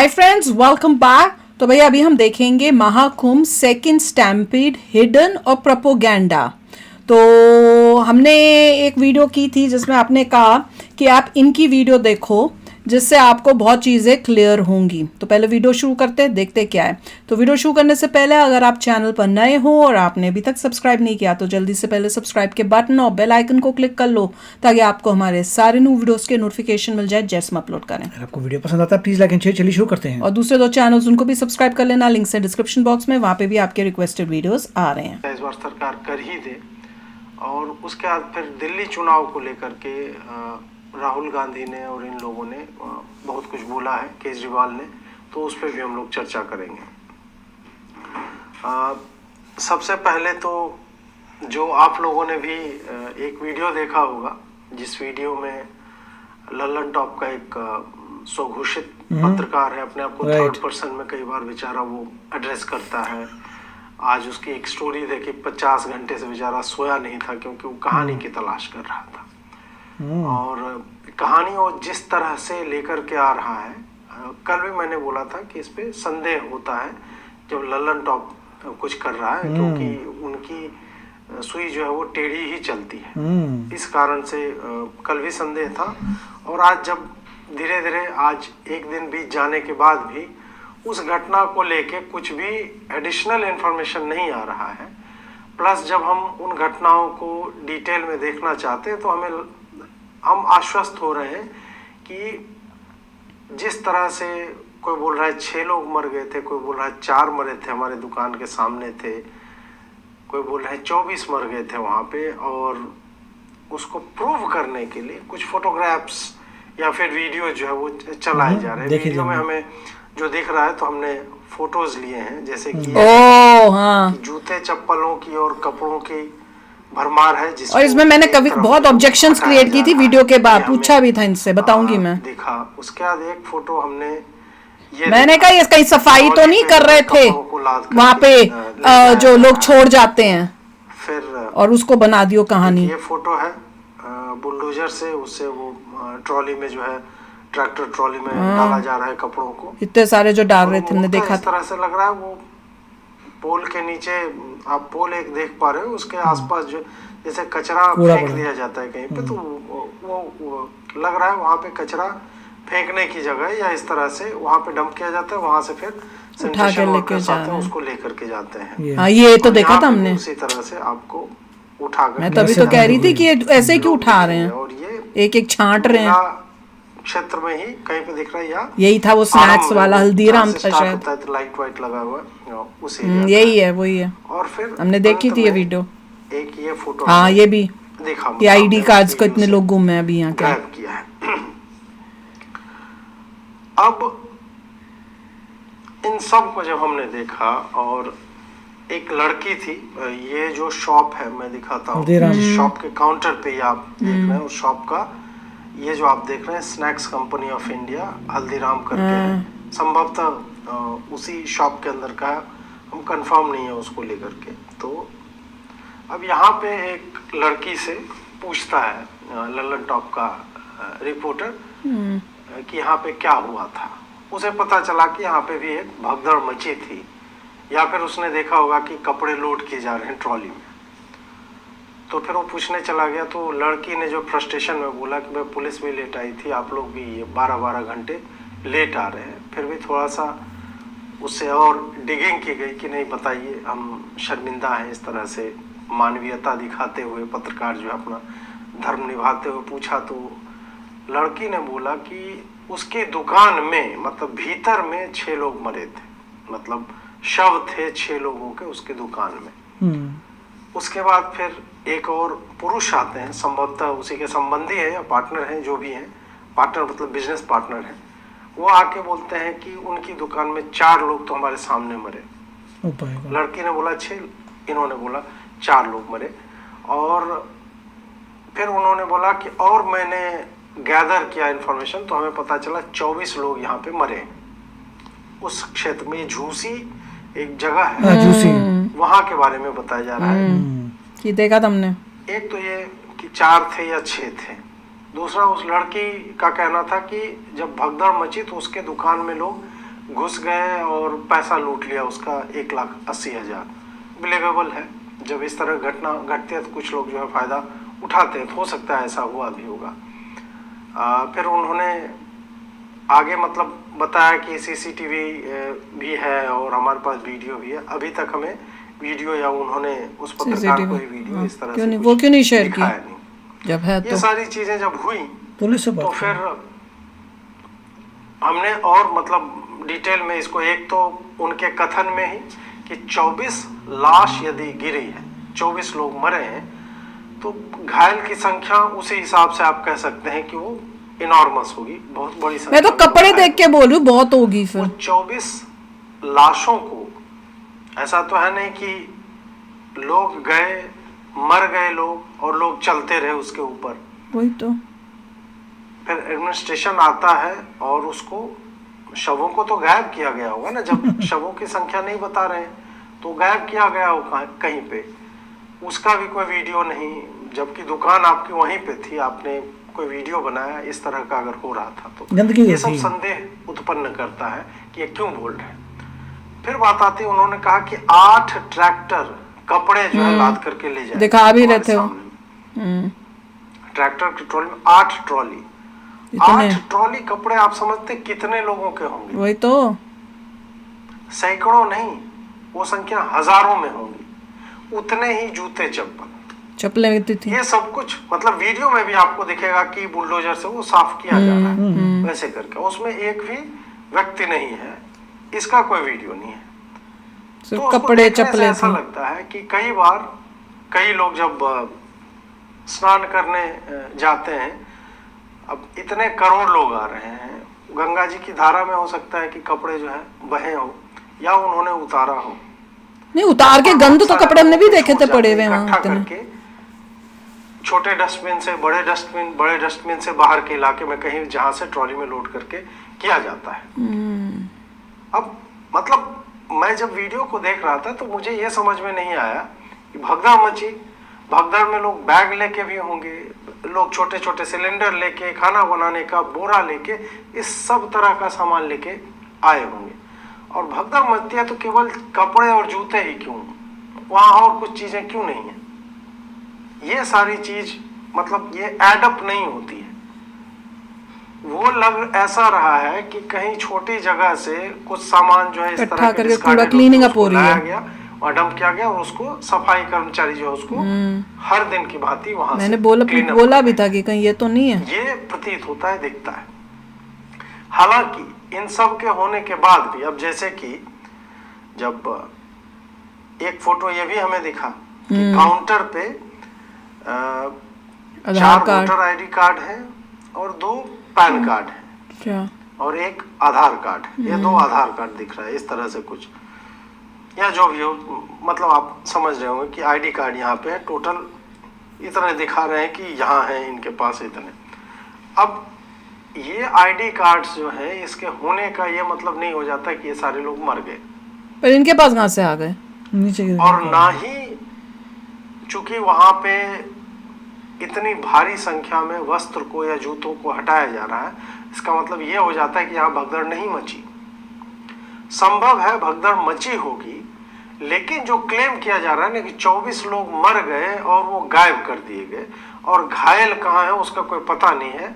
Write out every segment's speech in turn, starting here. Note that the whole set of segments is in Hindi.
Hi friends, welcome back. तो भैया अभी हम देखेंगे महाकुंभ सेकंड स्टैम्पीड हिडन और प्रोपोगेंडा। तो हमने एक वीडियो की थी जिसमें आपने कहा कि आप इनकी वीडियो देखो जिससे आपको बहुत चीज़ें क्लियर होंगी। तो पहले वीडियो शुरू करते हैं, देखते क्या है। तो वीडियो शुरू करने से पहले अगर आप चैनल पर नए हो और आपने अभी तक सब्सक्राइब नहीं किया तो जल्दी से पहले सब्सक्राइब के बटन और बेल आइकन को क्लिक कर लो ताकि आपको हमारे सारे न्यू वीडियोस के नोटिफिकेशन मिल जाए जैसे हम अपलोड करें। अगर आपको वीडियो पसंद आता है प्लीज लाइक एंड शेयर। चलिए शुरू करते हैं। और दूसरे दो चैनल्स उनको भी सब्सक्राइब कर लेना, लिंक है डिस्क्रिप्शन बॉक्स में, वहाँ पे भी आपके रिक्वेस्टेड वीडियोस आ रहे हैं। इस बार सरकार कर ही दे। और उसके बाद फिर दिल्ली चुनाव को लेकर के राहुल गांधी ने और इन लोगों ने बहुत कुछ बोला है, केजरीवाल ने, तो उस पर भी हम लोग चर्चा करेंगे। सबसे पहले तो जो आप लोगों ने भी एक वीडियो देखा होगा जिस वीडियो में लल्लन टॉप का एक स्वघोषित पत्रकार है, अपने आप को थर्ड पर्सन में कई बार बेचारा वो एड्रेस करता है। आज उसकी एक स्टोरी देखी, 50 घंटे से बेचारा सोया नहीं था क्योंकि वो कहानी की तलाश कर रहा था। और कहानी वो जिस तरह से लेकर के आ रहा है, कल भी मैंने बोला था कि इस पे संदेह होता है जब लल्लन टॉप कुछ कर रहा है, क्योंकि उनकी सुई जो है वो टेढ़ी ही चलती है। इस कारण से कल भी संदेह था। और आज जब धीरे धीरे आज एक दिन बीत जाने के बाद भी उस घटना को लेके कुछ भी एडिशनल इंफॉर्मेशन नहीं आ रहा है, प्लस जब हम उन घटनाओं को डिटेल में देखना चाहते हैं तो हम आश्वस्त हो रहे हैं कि जिस तरह से कोई बोल रहा है 6 लोग मर गए थे, कोई बोल रहा है 4 मरे थे, हमारे दुकान के सामने थे, कोई बोल रहा है 24 मर गए थे वहाँ पे। और उसको प्रूव करने के लिए कुछ फोटोग्राफ्स या फिर वीडियो जो है वो चलाए जा रहे हैं। वीडियो में हमें जो दिख रहा है तो हमने फोटोज लिए हैं, जैसे कि जूते चप्पलों की और कपड़ों की भरमार है। और इसमें मैंने कभी बहुत ऑब्जेक्शंस क्रिएट की थी वीडियो के बाद, पूछा भी था इनसे, बताऊंगी मैं। देखा उसके बाद एक फोटो हमने मैंने कहा ये कहीं सफाई तो नहीं कर रहे थे वहाँ पे जो लोग छोड़ जाते हैं, फिर और उसको बना दियो कहानी। ये फोटो है बुलडोजर से, उससे वो ट्रॉली में जो है, ट्रैक्टर ट्रॉली में डाला जा रहा है कपड़ों को। इतने सारे जो डाल रहे थे, हमने देखा था। इस तरह से लग रहा है वो पोल के नीचे, आप पोल एक देख पा रहे हो, उसके आसपास जो जैसे कचरा फेंक दिया जाता है कहीं पे, तो वो लग रहा है वहाँ पे कचरा फेंकने की जगह है, या इस तरह से वहाँ पे डंप किया जाता है, वहाँ से फिर उठा के लेके जाते हैं, उसको लेकर के जाते हैं। हाँ, ये तो देखा था हमने। उसी तरह से आपको उठा कर, मैं तभी तो कह रही थी कि ऐसे क्यों उठा रहे हैं, और ये एक एक छांट रहे हैं। क्षेत्र में ही कहीं पे दिख रहा है, या यही था वो स्नैक्स वाला, हल्दीराम था शायद, तो लाइट वाइट लगा हुआ है उसी यही है, वही है। और फिर हमने देखी थी ये वीडियो। एक ये फोटो, हाँ ये भी देखा कि आईडी कार्ड्स को इतने लोग गुम हैं अभी यहाँ के। गायब किया है। अब इन सब को जब हमने देखा, और एक लड़की थी, ये जो शॉप है मैं दिखाता हूँ, शॉप के काउंटर पे ही आप देख रहे हैं उस शॉप का, ये जो आप देख रहे हैं snacks company of India Haldiram करके है, संभवतः उसी शॉप के अंदर का, हम कंफर्म नहीं है उसको लेकर के। तो अब यहाँ पे एक लड़की से पूछता है लल्लन टॉप का रिपोर्टर कि यहाँ पे क्या हुआ था। उसे पता चला कि यहाँ पे भी एक भगदड़ मची थी, या फिर उसने देखा होगा कि कपड़े लोड किए जा रहे हैं ट्रॉली में। तो फिर वो पूछने चला गया, तो लड़की ने जो फ्रस्ट्रेशन में बोला कि मैं पुलिस भी लेट आई थी, आप लोग भी 12-12 घंटे लेट आ रहे हैं। फिर भी थोड़ा सा उससे और डिगिंग की गई कि नहीं बताइए, हम शर्मिंदा हैं, इस तरह से मानवीयता दिखाते हुए पत्रकार जो है अपना धर्म निभाते हुए पूछा। तो लड़की ने बोला कि उसकी दुकान में, मतलब भीतर में 6 लोग मरे थे, मतलब शव थे 6 लोगों के उसके दुकान में। उसके बाद फिर एक और पुरुष आते हैं, संभवतः उसी के संबंधी है या पार्टनर हैं, जो भी हैं, पार्टनर मतलब बिजनेस पार्टनर हैं। वो आके बोलते हैं कि उनकी दुकान में 4 लोग तो हमारे सामने मरे। लड़की ने बोला 6, इन्होंने बोला 4 लोग मरे। और फिर उन्होंने बोला कि और मैंने गैदर किया इन्फॉर्मेशन, तो हमें पता चला 24 लोग यहाँ पे मरे उस क्षेत्र में। झूसी एक जगह है, वहां के बारे में बताया जा रहा है कि देखा तुमने। एक तो ये कि 4 थे या 6 थे, दूसरा उस लड़की का कहना था कि जब भगदड़ मची तो उसके दुकान में लोग घुस गए और पैसा लूट लिया उसका 1,80,000। बिलीवेबल है, जब इस तरह घटना घटती है तो कुछ लोग जो है फ़ायदा उठाते हैं, तो हो सकता है ऐसा हुआ भी होगा। फिर उन्होंने आगे मतलब बताया कि सीसीटीवी भी है और हमारे पास वीडियो भी है। अभी तक हमें वीडियो या उन्होंने उस पत्रकार को वीडियो इस तरह से वो क्यों नहीं शेयर किया नहीं जब है ये तो सारी चीजें जब हुई पुलिस से तो बात फिर हमने और मतलब डिटेल में इसको, एक तो उनके कथन में ही कि 24 लाश यदि गिरी है, 24 लोग मरे हैं, तो घायल की संख्या उसी हिसाब से आप कह सकते हैं कि वो इनॉर्मस होगी, बहुत बड़ी संख्या। मैं तो कपड़े देख के बोल रही हूँ, बहुत होगी फिर। 24 लाशों को, ऐसा तो है नहीं कि लोग गए, मर गए लोग और लोग चलते रहे उसके ऊपर। वही तो फिर एडमिनिस्ट्रेशन आता है और उसको, शवों को तो गायब किया गया होगा ना, जब शवों की संख्या नहीं बता रहे तो गायब किया गया होगा कहीं पे, उसका भी कोई वीडियो नहीं, जबकि दुकान आपकी वहीं पे थी, आपने कोई वीडियो बनाया इस तरह का अगर हो रहा था तो ये सब संदेह उत्पन्न करता है कि ये क्यों बोल रहे हैं। फिर बात आती है, उन्होंने कहा कि 8 ट्रैक्टर कपड़े जो है लाद करके ले जाए, दिखा भी रहते हो। ट्रैक्टर की ट्रॉली में 8 ट्रॉली, 8 ट्रॉली कपड़े, आप समझते कितने लोगों के होंगे? वही तो, सैकड़ों नहीं, वो संख्या हजारों में होंगी। उतने ही जूते चप्पलें थी। ये सब कुछ मतलब वीडियो में भी आपको दिखेगा कि बुलडोजर से वो साफ किया जा रहा है वैसे करके, उसमें एक भी व्यक्ति नहीं है, इसका कोई वीडियो नहीं है। तो कपड़े चप्पलें ऐसा लगता है कि कई बार कई लोग जब स्नान करने जाते हैं, अब इतने करोड़ लोग आ रहे हैं, गंगा जी की धारा में हो सकता है कि कपड़े जो है बहे हो या उन्होंने उतारा हो, नहीं उतार के गंद तो कपड़े हमने भी देखे थे पड़े हुए वहां करके, छोटे डस्टबिन से बड़े डस्टबिन से बाहर के इलाके में कहीं जहां से ट्रॉली में लोड करके किया जाता है। अब मतलब मैं जब वीडियो को देख रहा था तो मुझे ये समझ में नहीं आया कि भगदड़ मची, भगदड़ में लोग बैग लेके भी होंगे, लोग छोटे छोटे सिलेंडर लेके, खाना बनाने का बोरा लेके, इस सब तरह का सामान लेके आए होंगे, और भगदड़ मचती है तो केवल कपड़े और जूते ही क्यों, वहां और कुछ चीजें क्यों नहीं है? ये सारी चीज मतलब ये एडअप नहीं होती है। वो लग ऐसा रहा है कि कहीं छोटी जगह से कुछ सामान जो है इस तरह करके पूरा क्लीनिंग अप हो रही है और डंप किया गया, और उसको सफाई कर्मचारी जो है उसको हर दिन की भांति वहां मैंने बोला भी था कि कहीं ये तो नहीं है, ये प्रतीत होता है, दिखता है। हालांकि इन सब के होने के बाद भी, अब जैसे कि जब एक फोटो ये भी हमें दिखा कि काउंटर पे 4 वोटर आईडी कार्ड है और 2 पैन कार्ड है और 1 आधार कार्ड है, ये 2 आधार कार्ड दिख रहा है इस तरह से कुछ, या जो भी हो, मतलब आप समझ रहे होंगे कि आईडी कार्ड यहाँ पे है, टोटल इतने दिखा रहे हैं कि यहाँ है इनके पास इतने। अब ये आईडी कार्ड्स जो है, इसके होने का ये मतलब नहीं हो जाता कि ये सारे लोग मर गए, पर इनके पास कहाँ से आ गए नीचे, और ना ही चूंकि वहां पे इतनी भारी संख्या में वस्त्र को या जूतों को हटाया जा रहा है, इसका मतलब ये हो जाता है कि यहाँ भगदड़ नहीं मची। संभव है भगदड़ मची होगी, लेकिन जो क्लेम किया जा रहा है ना कि 24 लोग मर गए और वो गायब कर दिए गए और घायल कहाँ है उसका कोई पता नहीं है,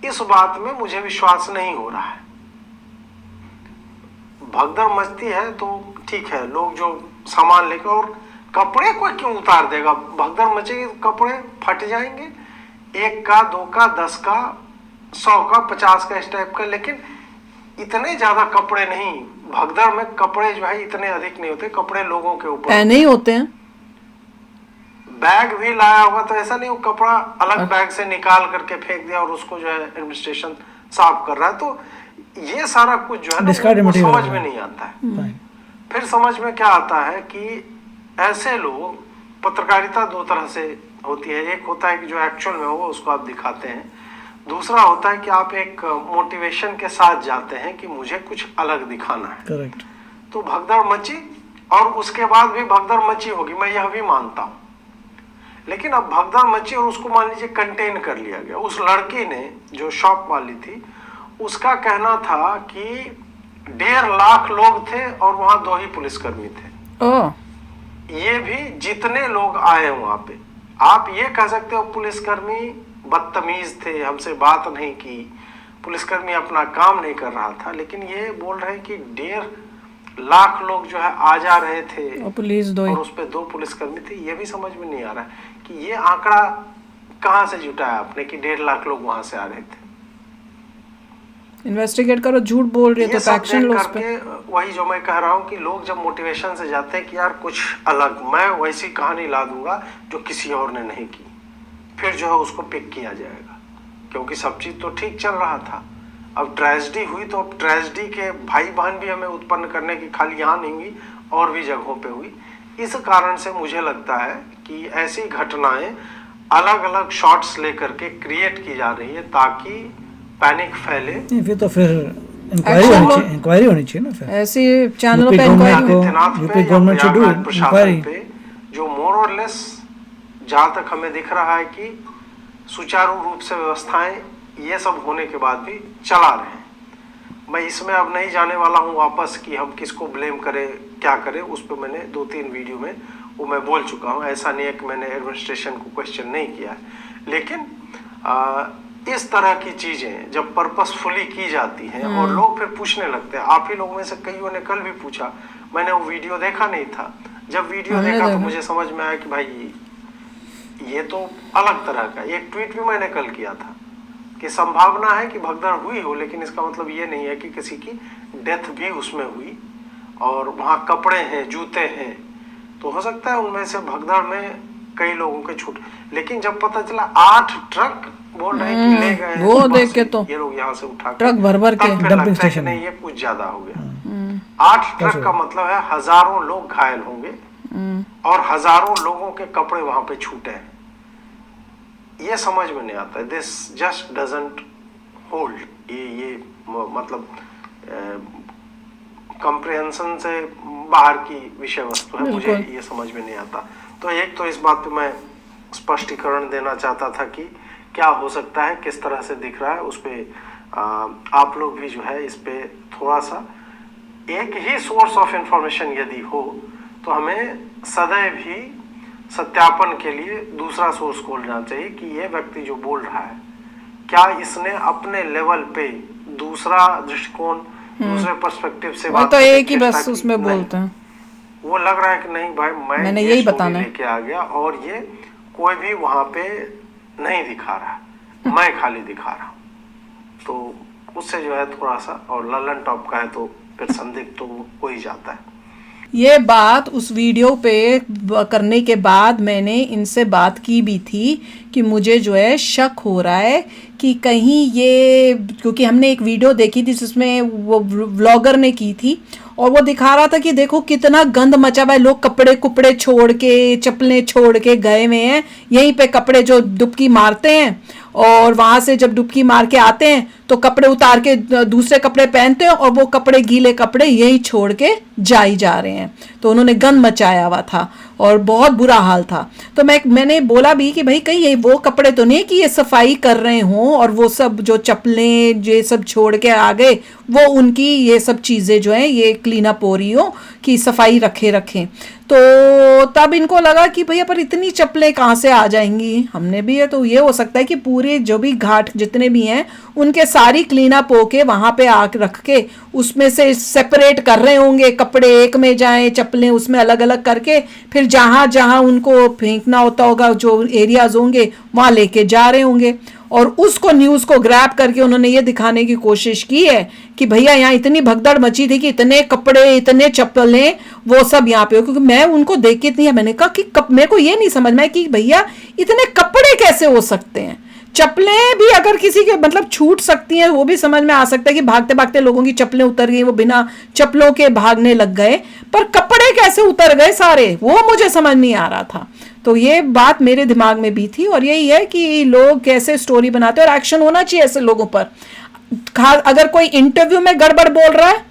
इस बात में मुझे विश्वास नहीं हो रहा है। भगदड़ मचती है तो ठीक है, लोग जो सामान लेकर, और कपड़े को क्यों उतार देगा? भगदड़ मचेगी तो कपड़े फट जाएंगे, 1 का 2 का 10 का 100 का 50 का इस टाइप का, लेकिन इतने ज्यादा कपड़े नहीं, भगदड़ में कपड़े जो है इतने अधिक नहीं होते, कपड़े लोगों के ऊपर नहीं होते हैं। बैग भी लाया होगा तो ऐसा नहीं वो कपड़ा अलग बैग से निकाल करके फेंक दिया और उसको जो है एडमिनिस्ट्रेशन साफ कर रहा है, तो ये सारा कुछ जो है ना समझ में नहीं आता है। फिर समझ में क्या आता है कि ऐसे लोग, पत्रकारिता 2 तरह से होती है, एक होता है कि जो एक्चुअल में होगा उसको आप दिखाते हैं, दूसरा होता है कि आप एक मोटिवेशन के साथ जाते हैं कि मुझे कुछ अलग दिखाना है। करेक्ट। तो भगदड़ मची और उसके बाद भी भगदड़ मची होगी, मैं यह भी मानता हूं, लेकिन अब भगदड़ मची और उसको मान लीजिए कंटेन कर लिया गया। उस लड़की ने, जो शॉप वाली थी, उसका कहना था कि 1.5 लाख लोग थे और वहां 2 ही पुलिसकर्मी थे। ओह, ये भी जितने लोग आए वहां पे, आप ये कह सकते हो पुलिसकर्मी बदतमीज थे, हमसे बात नहीं की, पुलिसकर्मी अपना काम नहीं कर रहा था, लेकिन ये बोल रहे हैं कि 1.5 लाख लोग जो है आ जा रहे थे और पुलिस 2 ही। और उस पे 2 पुलिसकर्मी थे। ये भी समझ में नहीं आ रहा है कि ये आंकड़ा कहां से जुटाया आपने कि 1.5 लाख लोग वहां से आ रहे थे। इन्वेस्टिगेट करो, झूठ बोल रही है ये तो सब एक्शन देख लो उस पे। करके वही जो मैं कह रहा हूँ कि लोग जब मोटिवेशन से जाते हैं कि यार कुछ अलग, मैं वैसी कहानी ला दूंगा जो किसी और ने नहीं की, फिर जो है उसको पिक किया जाएगा, क्योंकि सब चीज तो ठीक चल रहा था। अब ट्रेजेडी हुई तो अब ट्रेजेडी के भाई बहन भी हमें उत्पन्न करने की खाली यहाँ नहीं हुई, और भी जगहों पे हुई। इस कारण से मुझे लगता है कि ऐसी घटनाएं अलग अलग शॉट्स लेकर के क्रिएट की जा रही है ताकि पैनिक फैले। नहीं, फिर तो फिर इंक्वायरी होनी चाहिए ना। फिर ऐसे चैनलों यूपी पे गवर्नमेंट इंक्वायरी। को- आदित्यनाथ यूपी पे या गवर्नमेंट should do प्रयागराज प्रशासन inquiry। पे जो मोर और लेस, जहां तक हमें दिख रहा है कि सुचारू रूप से व्यवस्थाएं ये सब होने के बाद भी चला रहे हैं। मैं इसमें अब नहीं जाने वाला हूं वापस कि हम किसको ब्लेम करें, क्या करें, उस पर मैंने 2-3 वीडियो में वो मैं बोल चुका हूं। ऐसा नहीं है कि मैंने एडमिनिस्ट्रेशन को क्वेश्चन नहीं किया है, लेकिन इस तरह की चीजें जब पर्पसफुली की जाती हैं और लोग फिर पूछने लगते हैं, आप ही लोगों में से कईयों ने कल भी पूछा, मैंने वो वीडियो देखा नहीं था, जब वीडियो देखा तो मुझे समझ में आया कि भाई ये तो अलग तरह का। एक ट्वीट भी मैंने कल किया था कि संभावना है कि भगदड़ हुई हो, लेकिन इसका मतलब ये नहीं है कि किसी की डेथ भी उसमें हुई, और वहां कपड़े हैं, जूते हैं, तो हो सकता है उनमें से भगदड़ में कई लोगों के छूट। लेकिन जब पता चला 8 ट्रक बोल रहे हैं कि ले गए हैं, वो सुबह देख के से तो ये लोग यहाँ से उठा के ट्रक भर के तब फिर डंपिंग लगता है कि स्टेशन नहीं ये कुछ ज्यादा हो गया। 8 ट्रक का मतलब है हजारों लोग घायल होंगे और हजारों लोगों के कपड़े वहां पे छूटे हैं। ये समझ में नहीं आता, दिस जस्ट डजंट होल्ड। ये मतलब कंप्रिहेंशन से बाहर की विषय वस्तु है, मुझे ये समझ में नहीं आता। तो एक तो इस बात पे मैं स्पष्टीकरण देना चाहता था कि क्या हो सकता है, किस तरह से दिख रहा है, उस पे आप लोग भी जो है इस पे थोड़ा सा, एक ही सोर्स ऑफ इंफॉर्मेशन यदि हो तो हमें सदैव ही सत्यापन के लिए दूसरा सोर्स खोलना चाहिए कि ये व्यक्ति जो बोल रहा है क्या इसने अपने लेवल पे दूसरा दृष्टिकोण, दूसरे पर्सपेक्टिव से वो तो एक ही बस उसमें बोलते हैं। वो लग रहा है कि नहीं भाई मैंने यही बताना लेके आ गया और ये कोई भी वहां पे नहीं दिखा रहा, मैं खाली दिखा रहा हूँ, तो उससे जो है थोड़ा सा, और ललन टॉप का है तो फिर संदिग्ध तो हो ही जाता है। ये बात उस वीडियो पे करने के बाद मैंने इनसे बात की भी थी कि मुझे जो है शक हो रहा है कि कहीं ये, क्योंकि हमने एक वीडियो देखी थी जिसमें वो व्लॉगर ने की थी और वो दिखा रहा था कि देखो कितना गंद मचा हुआ है, लोग कपड़े कुपड़े छोड़ के, चप्पलें छोड़ के गए हुए हैं, यहीं पे कपड़े जो डुबकी मारते हैं और वहां से जब डुबकी मार के आते हैं तो कपड़े उतार के दूसरे कपड़े पहनते हैं और वो कपड़े, गीले कपड़े यही छोड़ के जा रहे हैं। तो उन्होंने गंद मचाया हुआ था और बहुत बुरा हाल था। तो मैंने बोला भी कि भाई कहीं ये वो कपड़े तो नहीं कि ये सफाई कर रहे हों और वो सब जो चप्पलें ये सब छोड़ के आ गए वो उनकी ये सब चीज़ें जो हैं ये क्लीन अप हो रही हो कि सफाई रखें। तो तब इनको लगा कि भैया पर इतनी चप्पलें कहाँ से आ जाएंगी, हमने भी है, तो ये हो सकता है कि पूरे जो भी घाट जितने भी हैं उनके सारी क्लीन अप होके वहाँ पे आके रख के उसमें से सेपरेट कर रहे होंगे, कपड़े एक में जाएं, चप्पलें उसमें अलग अलग करके फिर जहाँ जहाँ उनको फेंकना होता होगा, जो एरियाज होंगे वहाँ लेके जा रहे होंगे। और उसको न्यूज़ को ग्रैब करके उन्होंने ये दिखाने की कोशिश की है कि भैया यहाँ इतनी भगदड़ मची थी कि इतने कपड़े, इतने चप्पलें, वो सब यहाँ पे हो। क्योंकि मैं उनको देख के इतनी, मैंने कहा कि मेरे को ये नहीं समझ में कि भैया इतने कपड़े कैसे हो सकते हैं। चप्पलें भी अगर किसी के मतलब छूट सकती हैं वो भी समझ में आ सकता है कि भागते भागते लोगों की चप्पलें उतर गई, वो बिना चप्पलों के भागने लग गए, पर कपड़े कैसे उतर गए सारे वो मुझे समझ नहीं आ रहा था। तो ये बात मेरे दिमाग में भी थी और यही है कि लोग कैसे स्टोरी बनाते हैं और एक्शन होना चाहिए ऐसे लोगों पर। अगर कोई इंटरव्यू में गड़बड़ बोल रहा है,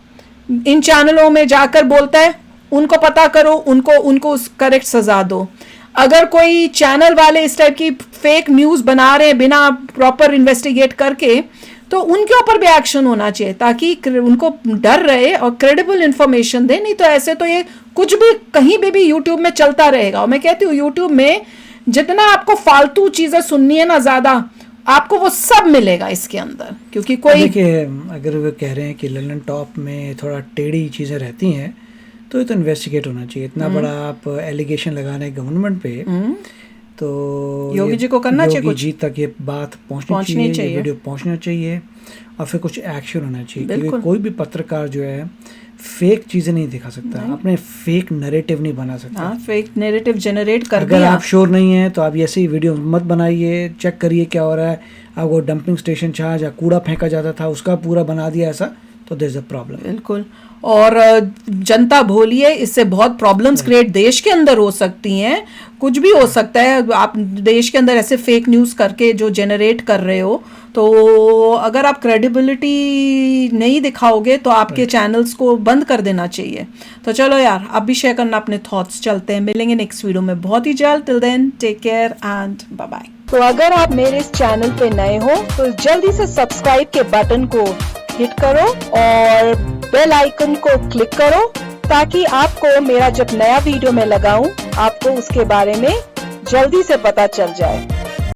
इन चैनलों में जाकर बोलता है, उनको पता करो, उनको करेक्ट सजा दो। अगर कोई चैनल वाले इस टाइप की फेक न्यूज़ बना रहे हैं बिना प्रॉपर इन्वेस्टिगेट करके, तो उनके ऊपर भी एक्शन होना चाहिए ताकि उनको डर रहे और क्रेडिबल इंफॉर्मेशन दे। नहीं तो ऐसे तो ये कुछ भी कहीं भी यूट्यूब में चलता रहेगा। और मैं कहती हूँ यूट्यूब में जितना आपको फालतू चीजें सुननी है ना ज्यादा, आपको वो सब मिलेगा इसके अंदर, क्योंकि कोई देखिए अगर वो कह रहे हैं कि ललन टॉप में थोड़ा टेढ़ी चीज़ें रहती हैं तो ये तो इन्वेस्टिगेट होना चाहिए। इतना बड़ा आप एलिगेशन लगा रहे हैं गवर्नमेंट पे, तो योगी जी को करना चाहिए, योगी जी तक ये बात पहुंचनी चाहिए, ये वीडियो पहुंचना चाहिए और फिर कुछ एक्शन होना चाहिए। क्योंकि कोई भी पत्रकार जो है फेक चीजें नहीं दिखा सकता, अपने फेक नैरेटिव नहीं बना सकता। फेक नैरेटिव जनरेट कर अगर आप श्योर नहीं है तो आप ऐसी वीडियो मत बनाइए, चेक करिए क्या हो रहा है। आपको डंपिंग स्टेशन जहाँ कूड़ा फेंका जाता था उसका पूरा बना दिया ऐसा, तो देयर इज अ प्रॉब्लम। बिल्कुल। और जनता भोली है, इससे बहुत प्रॉब्लम्स क्रिएट देश के अंदर हो सकती हैं, कुछ भी हो सकता है। आप देश के अंदर ऐसे फेक न्यूज़ करके जो जनरेट कर रहे हो, तो अगर आप क्रेडिबिलिटी नहीं दिखाओगे तो आपके चैनल्स को बंद कर देना चाहिए। तो चलो यार, आप भी शेयर करना अपने थॉट्स। चलते हैं, मिलेंगे नेक्स्ट वीडियो में बहुत ही जल्द। Till then take care and bye bye. तो अगर आप मेरे इस चैनल पे नए हो तो जल्दी से सब्सक्राइब के बटन को हिट करो और बेल आइकन को क्लिक करो ताकि आपको मेरा जब नया वीडियो मैं लगाऊं आपको उसके बारे में जल्दी से पता चल जाए।